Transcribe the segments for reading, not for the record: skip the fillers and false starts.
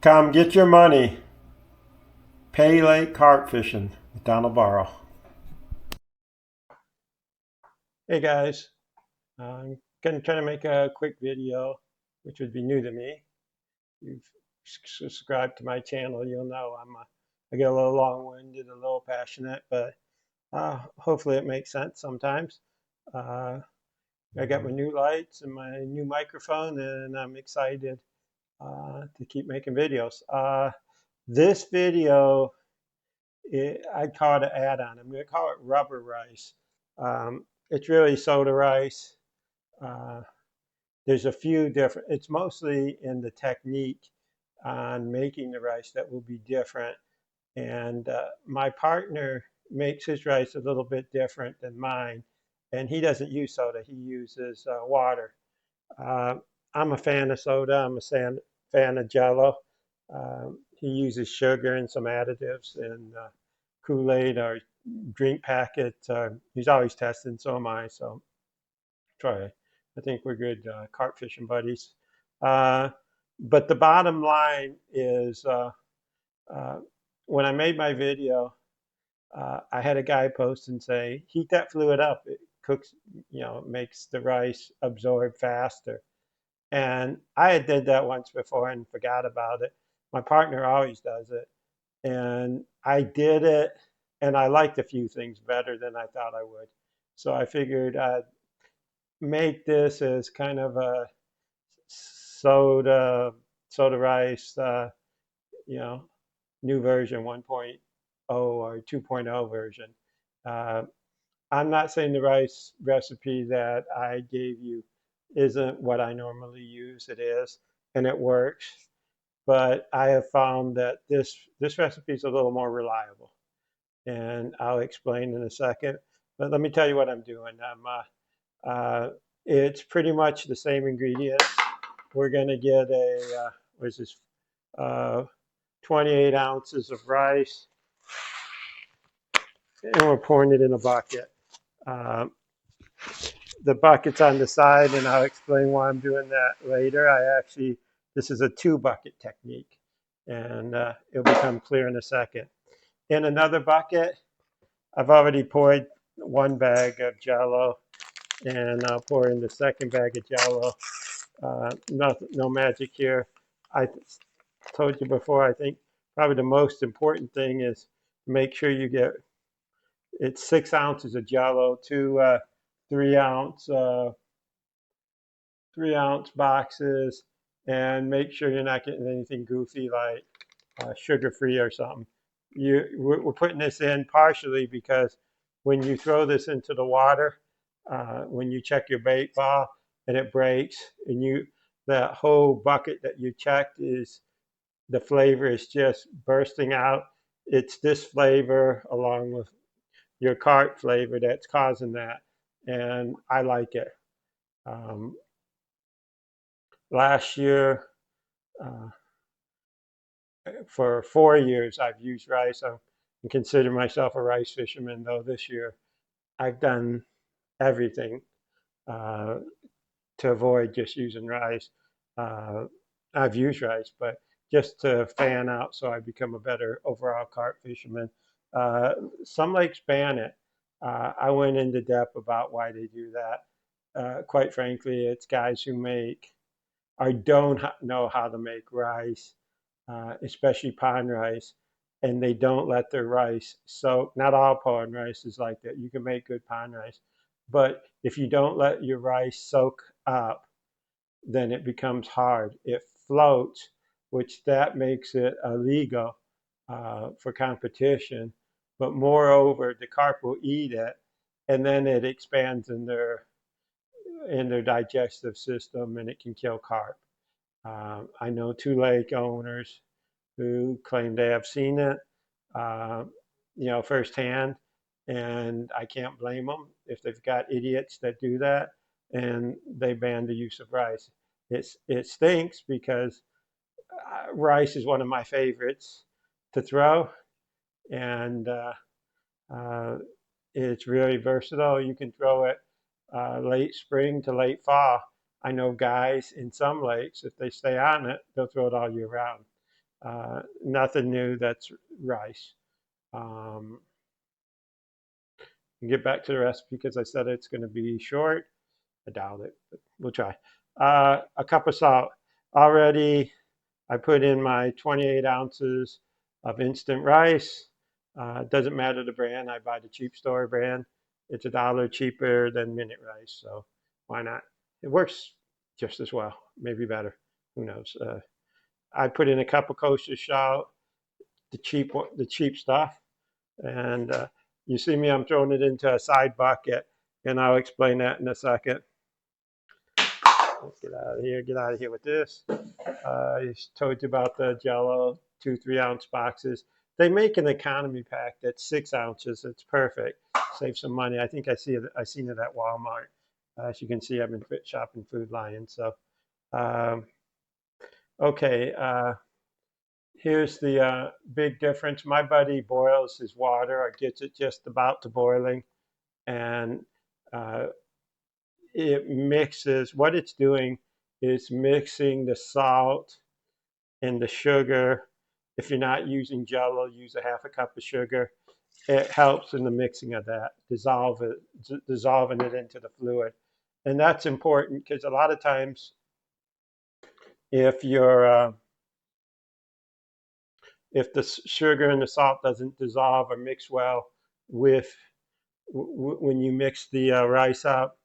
Come get your money. Pay late carp fishing with Donald Barrow. Hey guys, I'm gonna try to make a quick video, which would be new to me. You've subscribed to my channel, you'll know I get a little long-winded, a little passionate, but hopefully it makes sense sometimes. Uh, I got my new lights and my new microphone, and I'm excited to keep making videos. This video I call it an add-on. I'm going to call it rubber rice. It's really soda rice. Uh, there's a few different, it's mostly in the technique on making the rice that will be different. And my partner makes his rice a little bit different than mine. And he doesn't use soda, he uses water. Uh, I'm a fan of soda, I'm a fan of Jello. He uses sugar and some additives and Kool-Aid or drink packets. He's always testing, so am I. So try it. I think we're good carp fishing buddies. Uh, but the bottom line is uh, when I made my video, I had a guy post and say, heat that fluid up. It cooks, makes the rice absorb faster. And I had did that once before and forgot about it. My partner always does it. And I did it, and I liked a few things better than I thought I would. So I figured I'd make this as kind of a soda rice, you know, new version 1.0 or 2.0 version. Uh, I'm not saying the rice recipe that I gave you isn't what I normally use. It is, and it works. But I have found that this recipe is a little more reliable, and I'll explain in a second. But let me tell you what I'm doing. It's pretty much the same ingredients. We're going to get what is this, uh, 28 ounces of rice, and we're pouring it in a bucket. Um, the bucket's on the side, and I'll explain why I'm doing that later. This is a 2-bucket technique, and it'll become clear in a second. In another bucket, I've already poured 1 bag of Jello, and I'll pour in the second bag of Jello. No magic here. I told you before, I think probably the most important thing is make sure you get, it's 6 ounces of Jello, 2 3 ounce 3-ounce boxes, and make sure you're not getting anything goofy like sugar-free or something. We're putting this in partially because when you throw this into the water, when you check your bait ball and it breaks, and that whole bucket that you checked is, the flavor is just bursting out. It's this flavor along with your carp flavor that's causing that, and I like it. Um, Last year, uh, for 4 years, I've used rice. I consider myself a rice fisherman, though this year I've done everything uh, to avoid just using rice. Uh, I've used rice, but just to fan out so I become a better overall carp fisherman. Uh, some lakes ban it. I went into depth about why they do that. Quite frankly, it's guys who make or don't know how to make rice, especially pond rice, and they don't let their rice soak. Not all pond rice is like that. You can make good pond rice, but if you don't let your rice soak up, then it becomes hard. It floats, which that makes it illegal for competition. But moreover, the carp will eat it, and then it expands in their digestive system, and it can kill carp. I know 2 lake owners who claim they have seen it, uh, firsthand, and I can't blame them if they've got idiots that do that, and they ban the use of rice. It stinks because rice is one of my favorites to throw, and uh, it's really versatile. You can throw it late spring to late fall. I know guys in some lakes, if they stay on it, they'll throw it all year round. Nothing new, that's rice. Um, get back to the recipe because I said it's going to be short. I doubt it, but we'll try. A cup of salt. Already, I put in my 28 ounces of instant rice. It doesn't matter the brand. I buy the cheap store brand. It's $1 cheaper than minute rice, so why not? It works just as well, maybe better. Who knows? I put in a cup of kosher salt, the cheap stuff, and you see me. I'm throwing it into a side bucket, and I'll explain that in a second. Let's get out of here. Get out of here with this. I told you about the Jello 2 3 ounce boxes. They make an economy pack that's 6 ounces. It's perfect. Save some money. I think I see it. I seen it at Walmart. As you can see, I've been shopping Food Lion. So, um, okay. Here's the big difference. My buddy boils his water or gets it just about to boiling, and uh, it mixes. What it's doing is mixing the salt and the sugar. If you're not using Jello, use a half a cup of sugar. It helps in the mixing of that, dissolving it into the fluid, and that's important because a lot of times, if you're if the sugar and the salt doesn't dissolve or mix well with when you mix the rice up,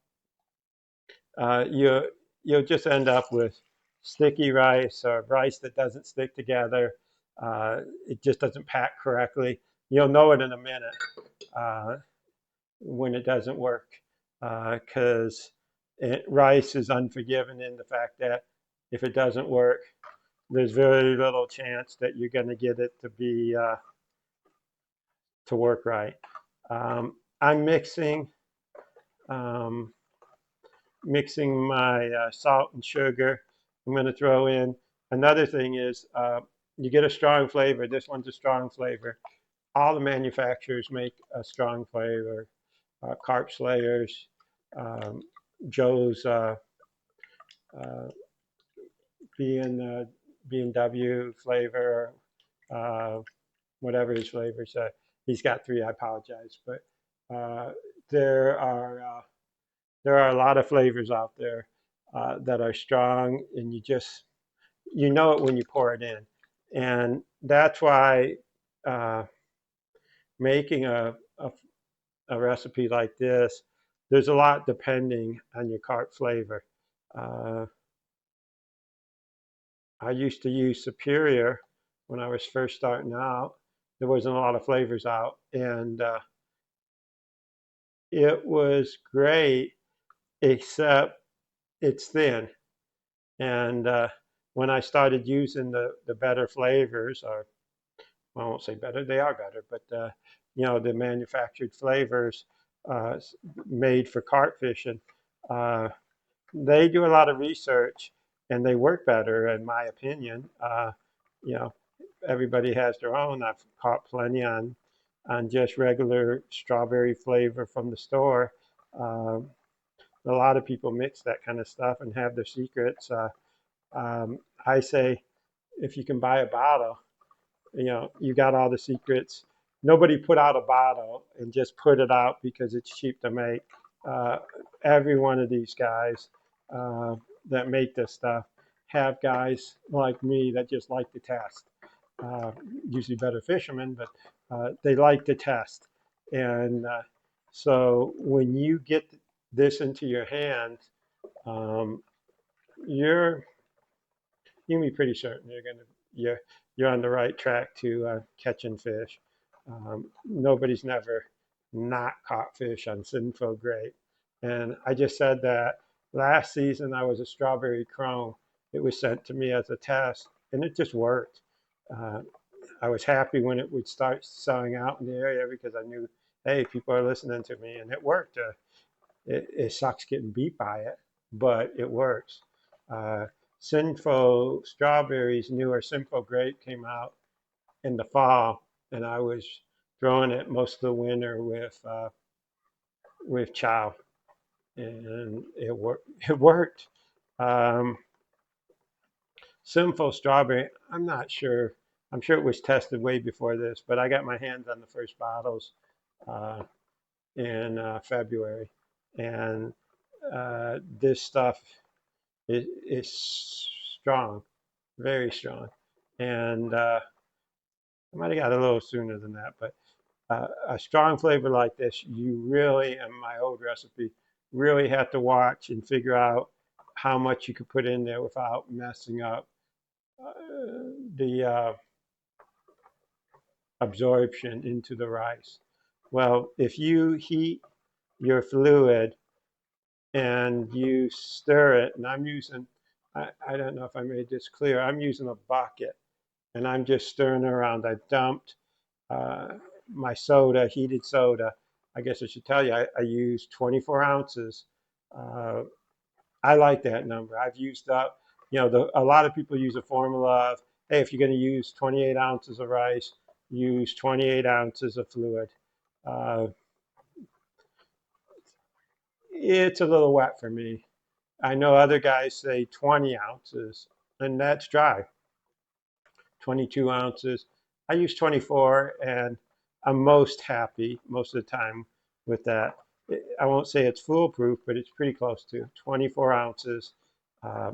you'll just end up with sticky rice or rice that doesn't stick together. It just doesn't pack correctly. You'll know it in a minute uh, when it doesn't work because rice is unforgiving in the fact that if it doesn't work, there's very little chance that you're going to get it to be to work right. I'm um, mixing my salt and sugar. I'm going to throw in another thing is you get a strong flavor. This one's a strong flavor. All the manufacturers make a strong flavor. Carp Slayers, um, Joe's uh, B&W flavor, uh, whatever his flavors. He's got three. I apologize, but uh, there are there are a lot of flavors out there that are strong, and you know it when you pour it in, and that's why uh, making a recipe like this, there's a lot depending on your cart flavor. Uh, I used to use Superior when I was first starting out. There wasn't a lot of flavors out, and it was great, except it's thin. And when I started using the better flavors, or well, I won't say better, they are better, but the manufactured flavors uh, made for carp fishing, uh, they do a lot of research and they work better, in my opinion. You know, everybody has their own. I've caught plenty on just regular strawberry flavor from the store. Um, a lot of people mix that kind of stuff and have their secrets. I say if you can buy a bottle, you got all the secrets. Nobody put out a bottle and just put it out because it's cheap to make. Uh, every one of these guys uh, that make this stuff have guys like me that just like to test. Uh, Usually better fishermen, but they like to test. And so when you get this into your hands, um, you're you can be pretty certain you're on the right track to catching fish. Nobody's never not caught fish on Sinful Great. And I just said that last season I was a strawberry chrome. It was sent to me as a test, and it just worked. Uh, I was happy when it would start selling out in the area because I knew, hey, people are listening to me, and it worked. It sucks getting beat by it, but it works. Uh, Sinful Strawberries, newer Sinful Grape came out in the fall, and I was throwing it most of the winter with chow, and it worked. It worked. Um, Sinful Strawberry, I'm not sure. I'm sure it was tested way before this, but I got my hands on the first bottles uh, in February, and this stuff is strong, very strong, and I might have got a little sooner than that, but a strong flavor like this, you really, in my old recipe, really have to watch and figure out how much you could put in there without messing up uh, the absorption into the rice. Well, if you heat your fluid and you stir it, and I'm using, I don't know if I made this clear, I'm using a bucket and I'm just stirring around. I've dumped uh, my soda, heated soda. I guess I should tell you, I use 24 ounces. Uh, I like that number. I've used up, a lot of people use a formula of, hey, if you're going to use 28 ounces of rice, use 28 ounces of fluid. Uh, it's a little wet for me. I know other guys say 20 ounces, and that's dry. 22 ounces. I use 24, and I'm most happy most of the time with that. I won't say it's foolproof, but it's pretty close to 24 ounces. Uh,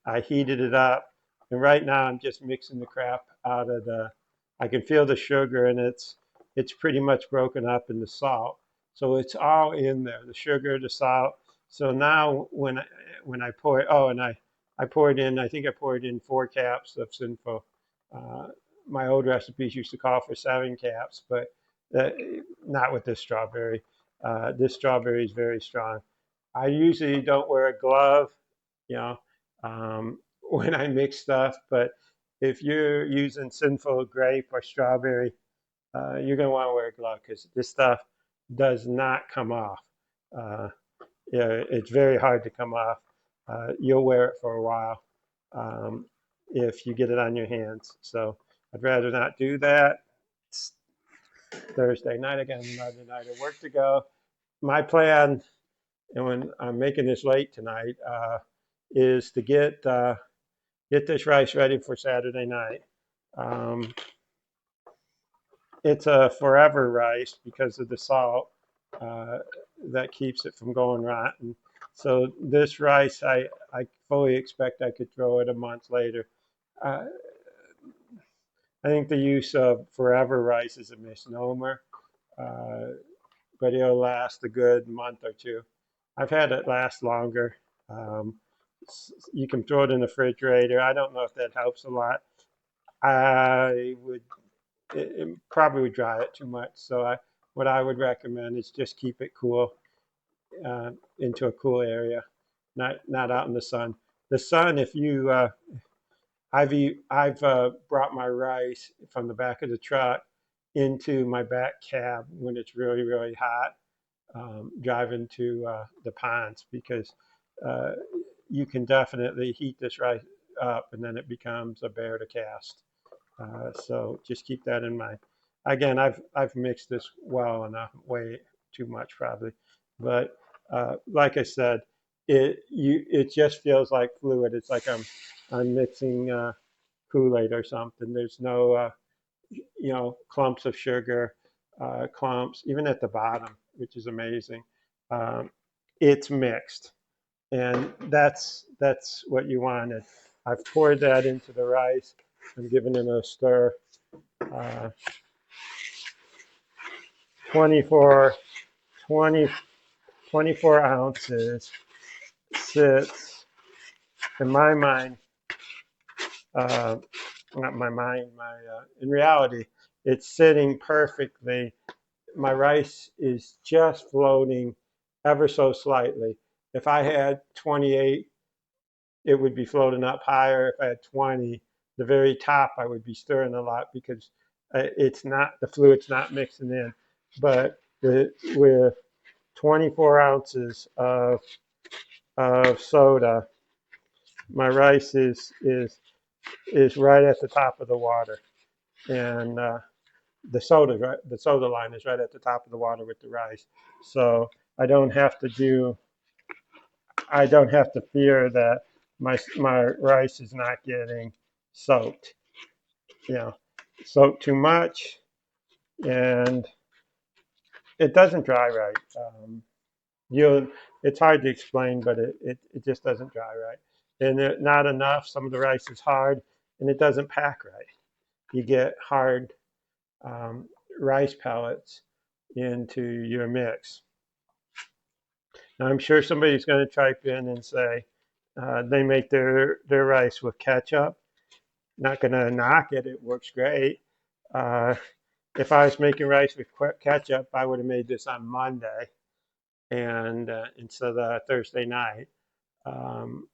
I heated it up, and right now I'm just mixing the crap out of the. I can feel the sugar, and it's pretty much broken up in the salt, so it's all in there. The sugar, the salt. So now when I pour it, oh, and I poured in. I think I poured in 4 caps of Sinful. Uh, my old recipes used to call for 7 caps, but uh, not with this strawberry. This strawberry is very strong. I usually don't wear a glove, you know, when I mix stuff. But if you're using Sinful grape or strawberry, you're going to want to wear a glove because this stuff does not come off. Uh, yeah, it's very hard to come off. You'll wear it for a while um, if you get it on your hands. So I'd rather not do that. It's Thursday night. I got another night of work to go. My plan, and when I'm making this late tonight, is to get this rice ready for Saturday night. Um, it's a forever rice because of the salt uh, that keeps it from going rotten. So this rice, I fully expect I could throw it a month later. Uh, I think the use of forever rice is a misnomer, uh, but it'll last a good month or two. I've had it last longer. Um, you can throw it in the refrigerator. I don't know if that helps a lot. I would it probably would dry it too much. So what I would recommend is just keep it cool into a cool area, not out in the sun. The sun, if you, I've brought my rice from the back of the truck into my back cab when it's really really hot, driving to the ponds because uh, you can definitely heat this rice up and then it becomes a bear to cast. So just keep that in mind. Again, I've mixed this well enough, way too much probably, but like I said, it just feels like fluid. It's like I'm mixing Kool-Aid or something. There's no clumps of sugar, clumps even at the bottom, which is amazing. Um, it's mixed, and that's what you wanted. I've poured that into the rice. I'm giving it a stir. Uh, 24, 20, 24 ounces sits, in my mind, uh, not my mind, in reality, it's sitting perfectly. My rice is just floating ever so slightly. If I had 28, it would be floating up higher. If I had 20, the very top, I would be stirring a lot because it's not, the fluid's not mixing in. But with 24 ounces of soda, my rice is right at the top of the water, and the soda line is right at the top of the water with the rice. So I don't have to fear that my rice is not getting soaked. You know, soak too much, and it doesn't dry right. You it's hard to explain, but it just doesn't dry right. And not enough. Some of the rice is hard, and it doesn't pack right. You get hard um, rice pellets into your mix. Now, I'm sure somebody's going to type in and say they make their rice with ketchup. Not going to knock it. It works great. Uh, if I was making rice with ketchup, I would have made this on Monday and instead of Thursday night. Um,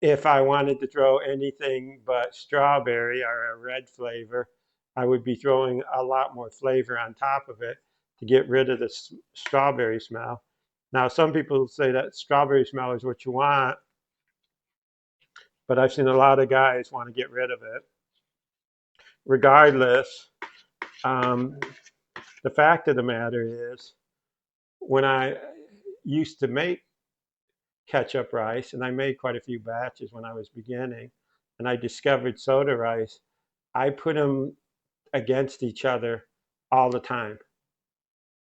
if I wanted to throw anything but strawberry or a red flavor, I would be throwing a lot more flavor on top of it to get rid of the strawberry smell. Now, some people say that strawberry smell is what you want, but I've seen a lot of guys want to get rid of it. Regardless, um, the fact of the matter is, when I used to make ketchup rice, and I made quite a few batches when I was beginning, and I discovered soda rice, I put them against each other all the time.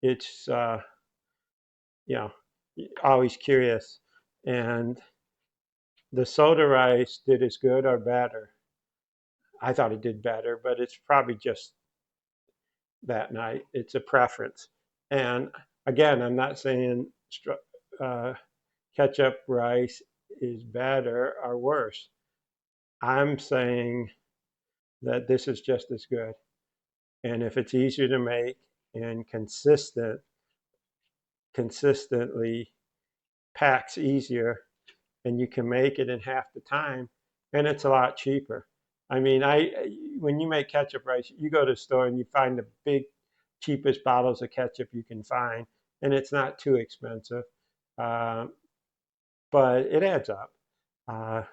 It's you know always curious, and the soda rice did as good or better. I thought it did better, but it's probably just that night. It's a preference, and again, I'm not saying uh, ketchup rice is better or worse. I'm saying that this is just as good, and if it's easier to make and consistently packs easier, and you can make it in half the time, and it's a lot cheaper. I mean, I when you make ketchup rice, you go to the store and you find the big cheapest bottles of ketchup you can find, and it's not too expensive, uh, but it adds up. Uh,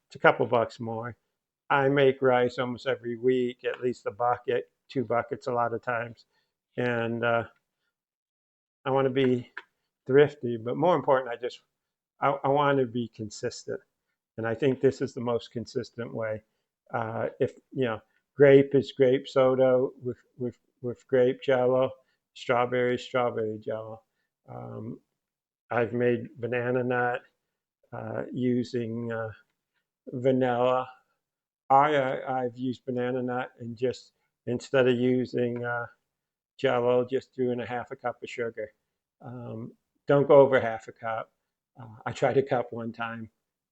it's a couple bucks more. I make rice almost every week, at least a bucket, 2 buckets a lot of times, and I want to be thrifty, but more important, I want to be consistent. And I think this is the most consistent way. If grape is grape soda with grape Jello, strawberry Jello. Um, I've made banana nut using vanilla. I've used banana nut and just instead of using Jello, just doing a half a cup of sugar. Um, don't go over half a cup. I tried a cup one time.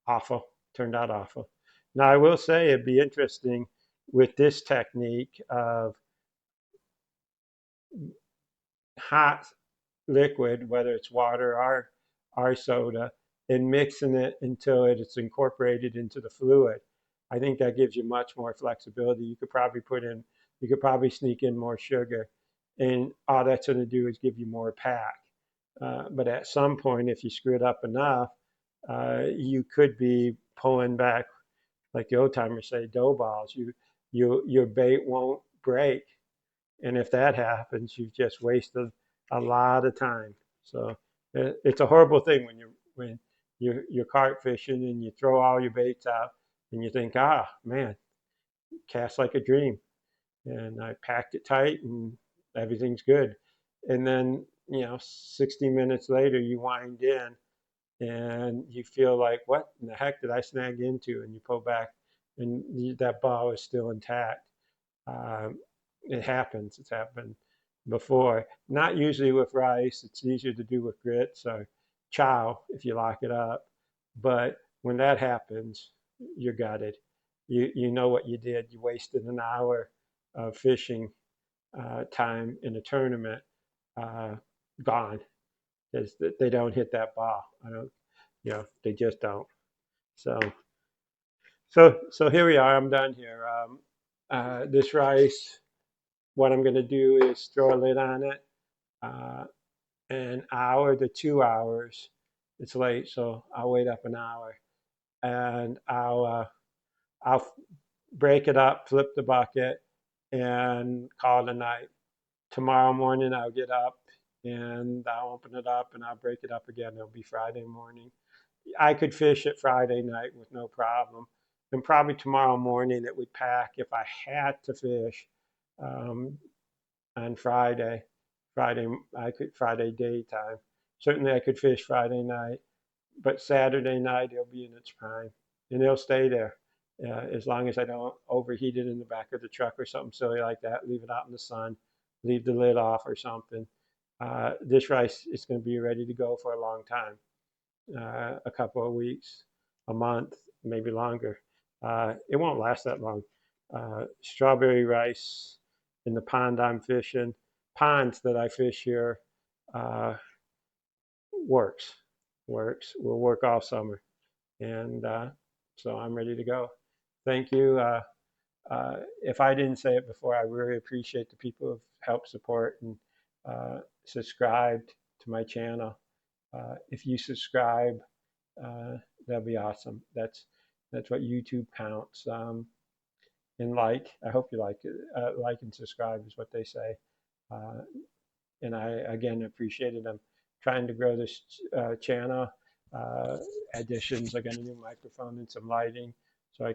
Awful. Turned out awful. Now, I will say it'd be interesting with this technique of hot liquid, whether it's water or soda, and mixing it until it's incorporated into the fluid. I think that gives you much more flexibility. You could probably sneak in more sugar, and all that's going to do is give you more pack. But at some point, if you screw it up enough, you could be pulling back, like the old timers say, dough balls. Your bait won't break, and if that happens, you've just wasted a lot of time. So it's a horrible thing when you're carp fishing and you throw all your baits out and you think, ah, man, cast like a dream. And I packed it tight and everything's good. And then 60 minutes later, you wind in and you feel like, what in the heck did I snag into? And you pull back, and that ball is still intact. Um, it happens. It's happened before. Not usually with rice. It's easier to do with grits or chow if you lock it up. But when that happens, you're gutted. You know what you did. You wasted an hour of fishing time in a tournament. Uh, Gone because they don't hit that ball. I don't. They just don't. So so here we are. I'm done here. This rice, what I'm going to do is throw a lid on it. Uh, an hour to 2 hours. It's late, so I'll wait up an hour, and I'll break it up, flip the bucket, and call it a night. Tomorrow morning I'll get up and I'll open it up and I'll break it up again. It'll be Friday morning. I could fish it Friday night with no problem. and probably tomorrow morning it would pack if I had to fish um, on Friday. Friday daytime. Certainly I could fish Friday night, but Saturday night it'll be in its prime, and it'll stay there as long as I don't overheat it in the back of the truck or something silly like that. Leave it out in the sun, leave the lid off or something. This rice is going to be ready to go for a long time, a couple of weeks, a month, maybe longer. It won't last that long. Strawberry rice in the pond I'm fishing, ponds that I fish here, uh, works. Works. Will work all summer. And so I'm ready to go. Thank you. If I didn't say it before, I really appreciate the people who've helped support and subscribed to my channel. If you subscribe, uh, that'll be awesome. That's what YouTube counts. And like, I hope you like it. Like and subscribe is what they say. Uh, and I again appreciated them trying to grow this channel. Uh, Additions. I got a new microphone and some lighting, so I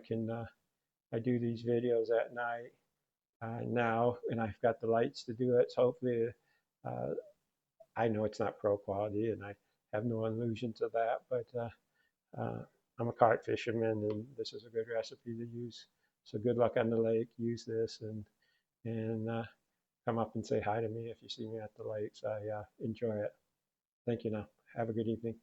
do these videos at night now, and I've got the lights to do it. So hopefully, uh, I know it's not pro quality, and I have no illusions of that, but I'm a carp fisherman, and this is a good recipe to use. So good luck on the lake. Use this and come up and say hi to me if you see me at the lakes. I enjoy it. Thank you now. Have a good evening.